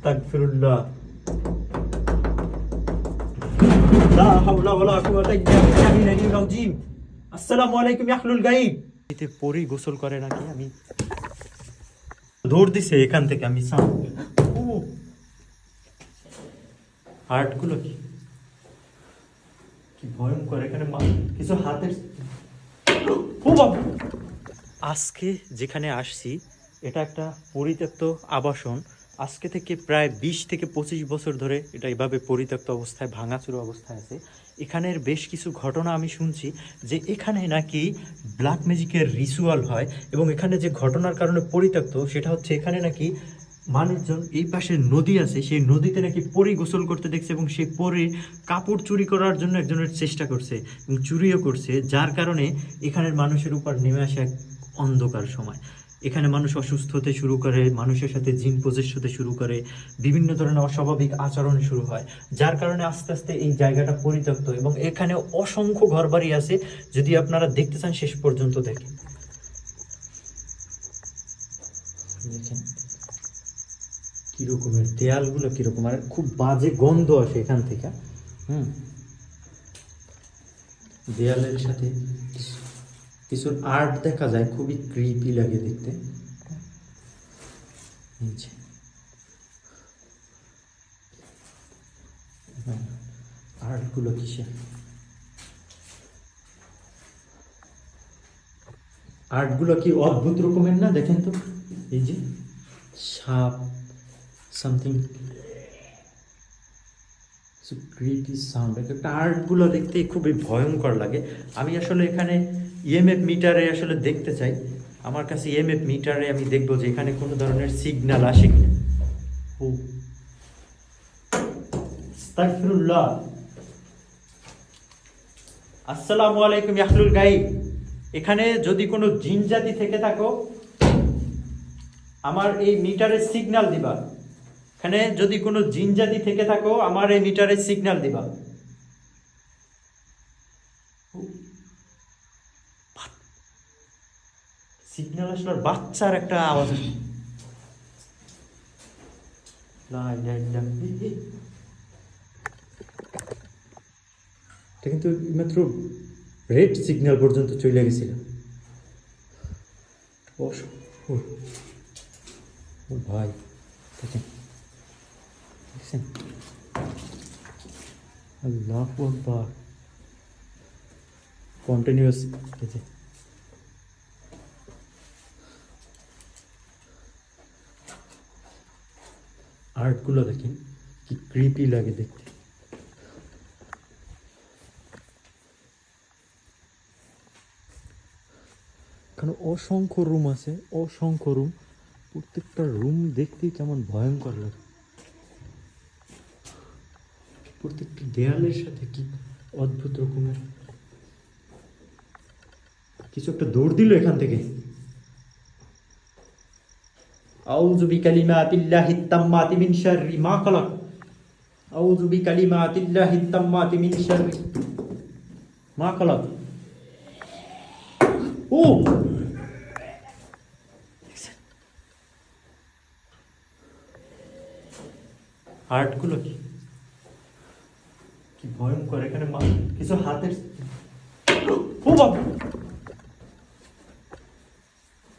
আস্তাগফিরুল্লাহ, লা হাওলা ওয়ালা কুওয়াতা ইল্লা বিল্লাহিল আলিয়্যিল আযীম। আসসালামু আলাইকুম ইয়া আহলুল গায়ব। এতে পরি গোসল করে নাকি? আমি দৌড় দিছে এখান থেকে, আমি হার্টগুলো কি কি ভয়ঙ্কর! এখানে কিছু হাতের ও বাবা! আজকে যেখানে আসছি এটা একটা পরিত্যক্ত আবাসন। আজকে থেকে প্রায় 20 থেকে 25 বছর ধরে এটা এভাবে পরিত্যক্ত অবস্থায়, ভাঙাচুরো অবস্থায় আছে। এখানের বেশ কিছু ঘটনা আমি শুনছি যে এখানে নাকি ব্ল্যাক ম্যাজিকের রিচুয়াল হয়, এবং এখানে যে ঘটনার কারণে পরিত্যক্ত সেটা হচ্ছে এখানে নাকি মানুষজন, এই পাশে নদী আছে, সেই নদীতে নাকি পরী গোসল করতে দেখছে, এবং সেই পরীর কাপড় চুরি করার জন্য একজনের চেষ্টা করছে এবং চুরিও করছে, যার কারণে এখানের মানুষের উপর নেমে আসে এক অন্ধকার সময়। এখানে মানুষ অসুস্থ হতে শুরু করে, মানুষের সাথে জিন পজেস হতে শুরু করে, বিভিন্ন ধরনের অস্বাভাবিক আচরণ শুরু হয়, যার কারণে আস্তে আস্তে এই জায়গাটা পরিত্যক্ত। এবং এখানে অসংখ্য ঘরবাড়ি আছে, যদি আপনারা দেখতে চান শেষ পর্যন্ত দেখেন। দেখেন কিরকমের দেয়ালগুলো, কিরকম, আর খুব বাজে গন্ধ আসে এখান থেকে। দেয়ালের সাথে কিছু আর্ট দেখা যায়, খুবই ক্রিপি লাগে দেখতে। আর্টগুলো কিসে, আর্টগুলো কি অদ্ভুত রকমের না? দেখেন তো, এই যে সাপ, সামথিং ক্রিপি সাউন্ড, একটা আর্টগুলো দেখতে খুবই ভয়ঙ্কর লাগে। আমি আসলে এখানে ইএমএফ মিটারে আসলে দেখতে চাই, আমার কাছে ইএমএফ মিটারে আমি দেখবো যে এখানে কোনো ধরনের সিগন্যাল আসে কিনা। ও আস্তাগফিরুল্লাহ, আসসালামু আলাইকুম ইয়া আহলুল গায়ব। এখানে যদি কোনো জিন জাতি থেকে থাকো, আমার এই মিটারে সিগন্যাল দিবা। এখানে যদি কোনো জিন জাতি থেকে থাকো, আমার এই মিটারে সিগন্যাল দিবা। সিগন্যাল আসলে বাচ্চার একটা আওয়াজ আসে। এটা কিন্তু মাত্র রেড সিগন্যাল পর্যন্ত চলে গেছিল। ও ভাই, দেখেন, দেখছেন? আল্লাহু আকবার, কন্টিনিউয়াস। আর্টগুলো দেখেন কি ক্রিপি লাগে দেখতে। এখানে অসংখ্য রুম আছে, অসংখ্য রুম। প্রত্যেকটা রুম দেখতেই কেমন ভয়ঙ্কর লাগে। প্রত্যেকটি দেয়ালের সাথে কি অদ্ভুত রকমের কিছু একটা দৌড় দিল এখান থেকে। আউযু বিকালিমাতিল্লাহিত তাম্মাতি মিন শাররি মা খালাক। আউযু বিকালিমাতিল্লাহিত তাম্মাতি মিন শাররি মা খালাক। ও আর্টগুলো কি কি ভয়ঙ্কর! এখানে কিছু হাতের ও বাবা!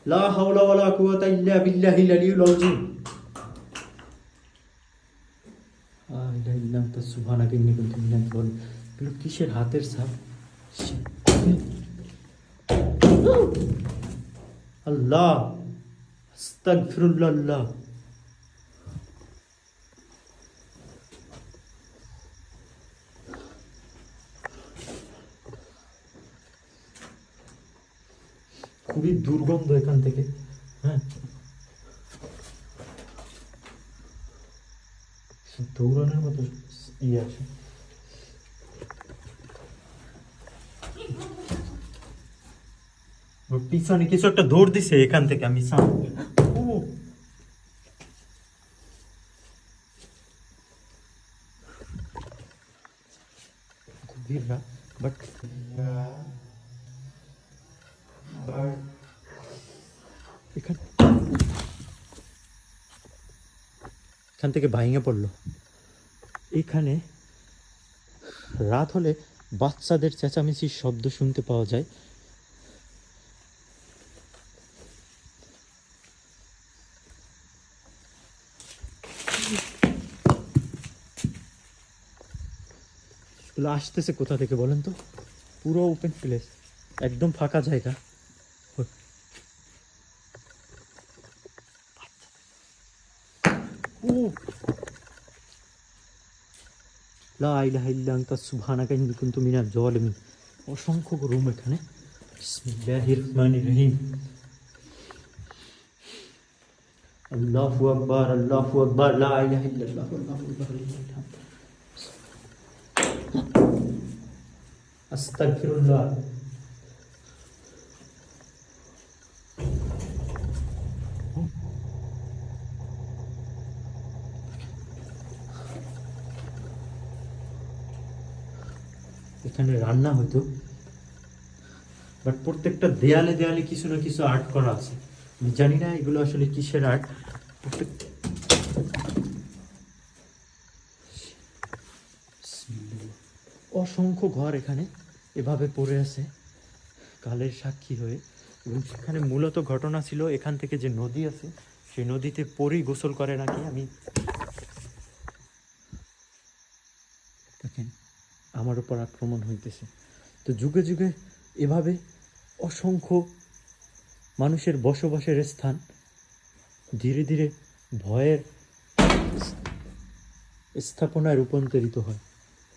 লা হাওলা ওয়ালা কুওয়াতা ইল্লা বিল্লাহিল আলিয়্যিল আযীম। লা ইলাহা ইল্লা আনতা সুবহানাকা ইন্নী কুনতু মিনাজ জালিমিন। এগুলো কিসের হাতের ছাপ? আল্লাহ, আস্তাগফিরুল্লাহ। খুবই দুর্গন্ধ এখান থেকে। হ্যাঁ, দৌড়ানোর মতো ইয়ে আছে। ওর পিছনে কিছু একটা দৌড় দিছে এখান থেকে, আমি গভীর না, বাট এখানে এখান থেকে ভাঙে পড়লো। এখানে রাত হলে বাচ্চাদের চেঁচামেচির শব্দ শুনতে পাওয়া যায়। এগুলো আসতেছে কোথা থেকে বলেন তো? পুরো ওপেন প্লেস, একদম ফাঁকা জায়গা। ও লা ইলাহা ইল্লা আনতা সুবহানাকা ইন্নী কুনতু মিনাজ জালিমিন। অসংখ্য রুম এখানে। বিসমিল্লাহির রহমানির রহিম। আল্লাহু আকবার, আল্লাহু আকবার, লা ইলাহা ইল্লাল্লাহ, আল্লাহু আকবার, লিল্লাহিল হামদ। আস্তাগফিরুল্লাহ। এখানে রান্না হতো, বাট প্রত্যেকটা দেয়ালে দেয়ালে কিছু না কিছু আর্ট করা আছে। আমি জানি না এগুলো আসলে কিসের আর্ট। অসংখ্য ঘর এখানে এভাবে পড়ে আছে কালের সাক্ষী হয়ে। এবং সেখানে মূলত ঘটনা ছিল, এখান থেকে যে নদী আছে সেই নদীতে পরেই গোসল করে নাকি। আমি দেখেন আমার উপর আক্রমণ হইতেছে। তো যুগে যুগে এভাবে অসংখ্য মানুষের বসবাসের স্থান ধীরে ধীরে ভয়ের স্থাপনায় রূপান্তরিত হয়।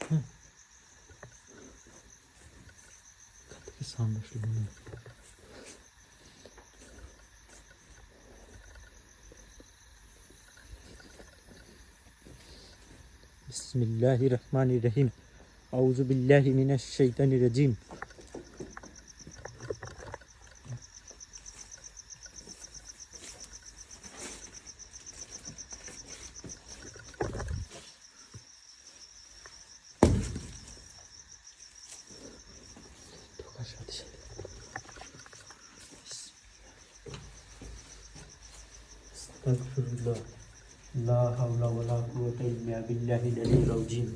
হ্যাঁ, সাউন্ড আসলে মনে হয়। বিসমিল্লাহির রহমানির রহিম। আউযু বিল্লাহি মিনাশ শাইতানির রাজিম। ঢোকার সাথে সাথে আস্তাগফিরুল্লাহ, লা হাওলা ওয়ালা কুওয়াতা ইল্লা বিল্লাহিল আলিয়্যিল আযীম।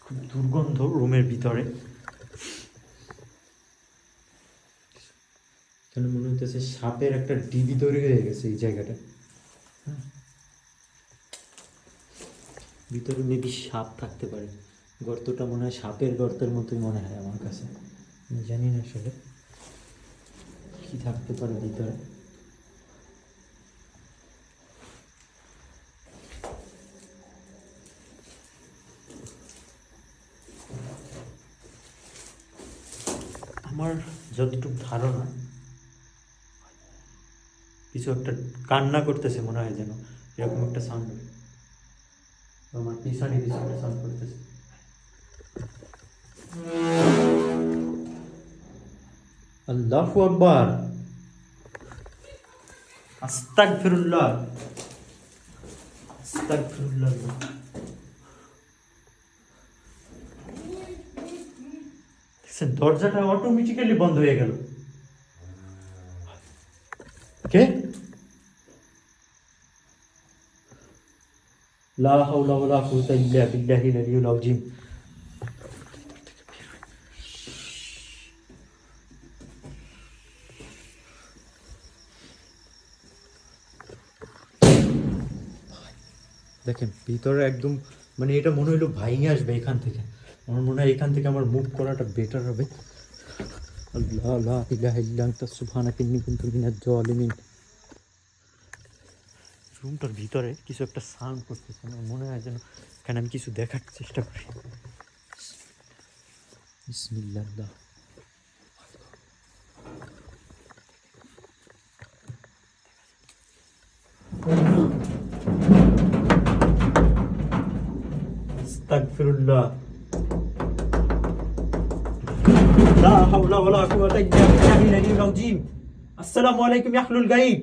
খুব দুর্গন্ধ রুমের ভিতরে। কেন মনে হইতেছে সাপের একটা ডিবি তৈরি হয়ে গেছে এই জায়গাটা। ভিতরে মেবি সাপ থাকতে পারে। গর্তটা মনে হয় সাপের গর্তের মতোই মনে হয় আমার কাছে। আমি জানি না আসলে কি থাকতে পারে ভিতরে। আমার যতটুকু ধারণা কিছু একটা কান্না করতেছে মনে হয়, যেন এরকম একটা সাউন্ড। আমার পিছনে কিছু একটা সাউন্ড করতেছে। আল্লাহু আকবার, আস্তাগফিরুল্লাহ, আস্তাগফিরুল্লাহ। দরজাটা অটোমেটিক্যালি বন্ধ হয়ে গেল। কে? লা হাওলা ওয়ালা কুওয়াতা ইল্লা বিল্লাহিল আলিয়্যিল আযীম। দেখেন ভিতরে একদম মানে এটা মনে হইলো ভাইঙে আসবে এখান থেকে। আমার মনে হয় এখান থেকে আমার মুভ করাটা বেটার হবে। আল্লাহ লা ইলাহা ইল্লা আনতা সুবহানাকা ইন্নী কুনতু মিনাজ জালিমিন। রুমটার ভিতরে কিছু একটা সাউন্ড করতেছে। আমার মনে হয় যেন এখানে আমি কিছু দেখার চেষ্টা করি। বিসমিল্লাহ। আস্তাগফিরুল্লাহ, লা হাওলা ওয়ালা কুওয়াতা ইল্লা বিল্লাহিল আলিয়্যিল আযীম। আসসালামু আলাইকুম ইয়া আহলুল গায়ব,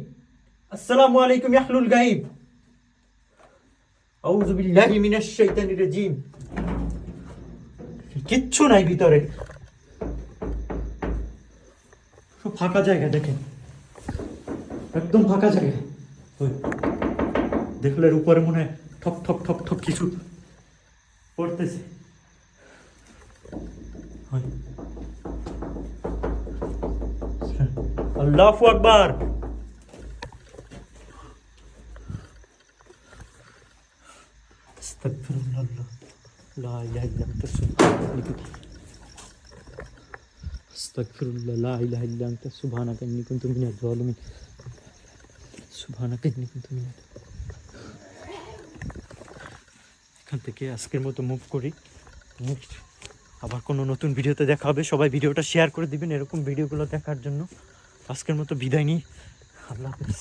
আসসালামু আলাইকুম ইয়া আহলুল গায়ব। আউযু বিল্লাহি মিনাশ শাইতানির রাজীম। কিচ্ছু নাই ভিতরে, সব ফাঁকা জায়গা। দেখেন একদম ফাঁকা জায়গায়। ওই দেখলে এর উপরে মনে হয় ঠক ঠক ঠক ঠক কিছু পড়তেছে। ওই আল্লাহু আকবার। আস্তাগফিরুল্লাহ লা ইলাহা ইল্লা আনতা আস্তাগফিরুল্লাহ লা ইলাহা ইল্লা আনতা সুবহানাকা ইন্নী কুনতু মিনাজ জালিমিন। সুবহানাকা ইন্নী কুনতু মিনাজ। এখান থেকে আজকের মতো মুভ করি। নেক্সট আবার কোনো নতুন ভিডিওতে দেখা হবে। সবাই ভিডিওটা শেয়ার করে দিবেন এরকম ভিডিওগুলো দেখার জন্য। আজকের মতো বিদায় নিই। আল্লাহ হাফেজ।